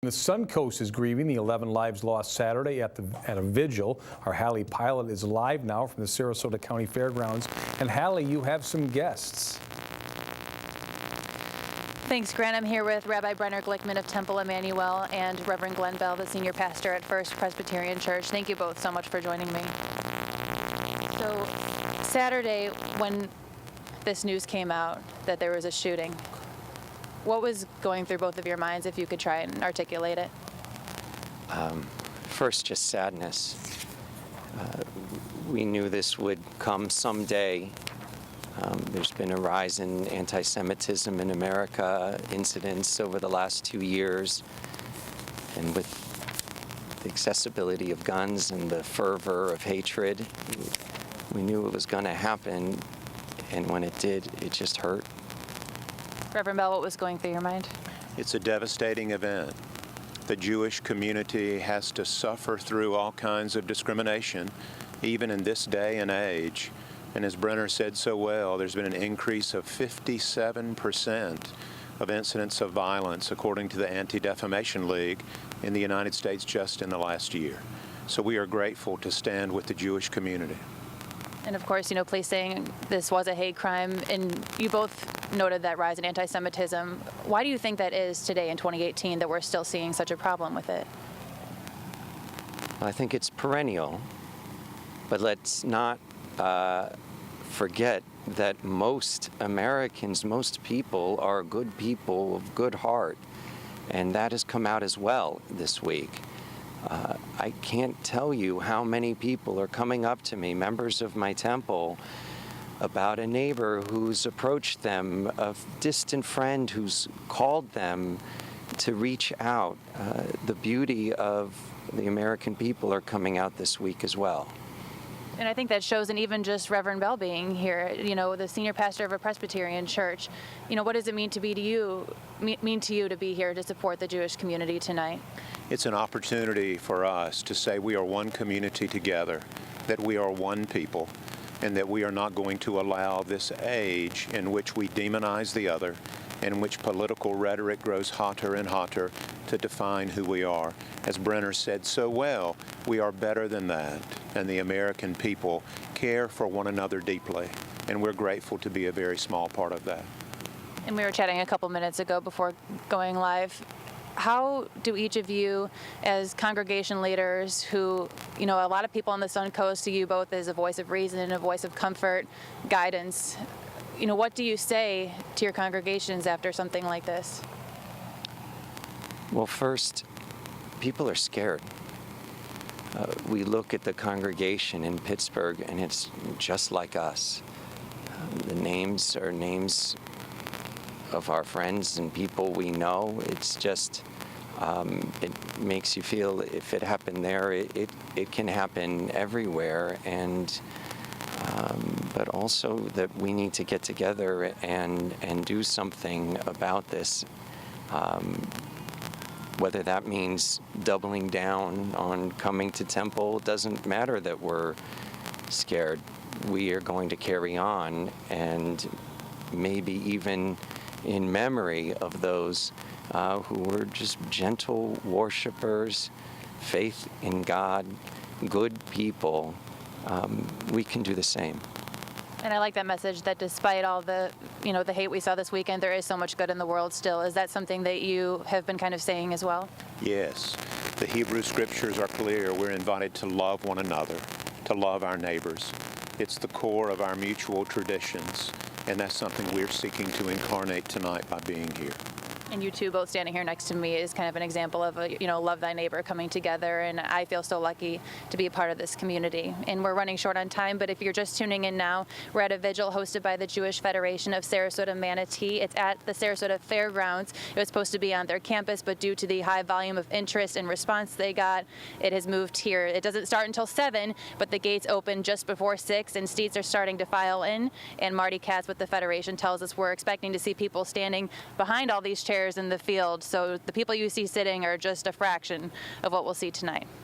The Suncoast is grieving the 11 lives lost Saturday at a vigil. Our Hallie pilot is live now from the Sarasota County Fairgrounds. And Hallie, you have some guests. Thanks, Grant. I'm here with Rabbi Brenner Glickman of Temple Emmanuel and Reverend Glenn Bell, the senior pastor at First Presbyterian Church. Thank you both so much for joining me. So Saturday, when this news came out that there was a shooting, what was going through both of your minds, if you could try and articulate it? First, just sadness. We knew this would come someday. There's been a rise in anti-Semitism in America, incidents over the last 2 years, and with the accessibility of guns and the fervor of hatred, we knew it was going to happen, and when it did, it just hurt. Reverend Bell, what was going through your mind? It's a devastating event. The Jewish community has to suffer through all kinds of discrimination, even in this day and age. And as Brenner said so well, there's been an increase of 57% of incidents of violence, according to the Anti-Defamation League, in the United States just in the last year. So we are grateful to stand with the Jewish community. And of course, police saying this was a hate crime, and you both noted that rise in anti-Semitism. Why do you think that is today in 2018 that we're still seeing such a problem with it? I think it's perennial, but let's not forget that most Americans, most people are good people of good heart, and that has come out as well this week. I can't tell you how many people are coming up to me, members of my temple, about a neighbor who's approached them, a distant friend who's called them to reach out. The beauty of the American people are coming out this week as well. And I think that shows in even just Reverend Bell being here, the senior pastor of a Presbyterian church. What does it mean to you to be here to support the Jewish community tonight? It's an opportunity for us to say we are one community together, that we are one people, and that we are not going to allow this age in which we demonize the other, in which political rhetoric grows hotter and hotter, to define who we are. As Brenner said so well, we are better than that, and the American people care for one another deeply, and we're grateful to be a very small part of that. And we were chatting a couple minutes ago before going live. How do each of you, as congregation leaders who, a lot of people on the Suncoast see you both as a voice of reason and a voice of comfort, guidance, what do you say to your congregations after something like this? Well, first, people are scared. We look at the congregation in Pittsburgh, and it's just like us. The names are names of our friends and people we know. It's just, it makes you feel if it happened there, it can happen everywhere. And but also that we need to get together and do something about this. Whether that means doubling down on coming to temple, doesn't matter that we're scared. We are going to carry on, and maybe even in memory of those who were just gentle worshipers, faith in God, good people, we can do the same. And I like that message that despite all the, the hate we saw this weekend, there is so much good in the world still. Is that something that you have been kind of saying as well? Yes. The Hebrew Scriptures are clear. We're invited to love one another, to love our neighbors. It's the core of our mutual traditions, and that's something we're seeking to incarnate tonight by being here. And you two both standing here next to me is kind of an example of love thy neighbor coming together, and I feel so lucky to be a part of this community. And we're running short on time, but if you're just tuning in now, we're at a vigil hosted by the Jewish Federation of Sarasota Manatee. It's at the Sarasota Fairgrounds. It was supposed to be on their campus, but due to the high volume of interest and response they got, it has moved here. It doesn't start until 7, but the gates open just before 6, and seats are starting to file in. And Marty Katz with the Federation tells us we're expecting to see people standing behind all these chairs in the field, so the people you see sitting are just a fraction of what we'll see tonight.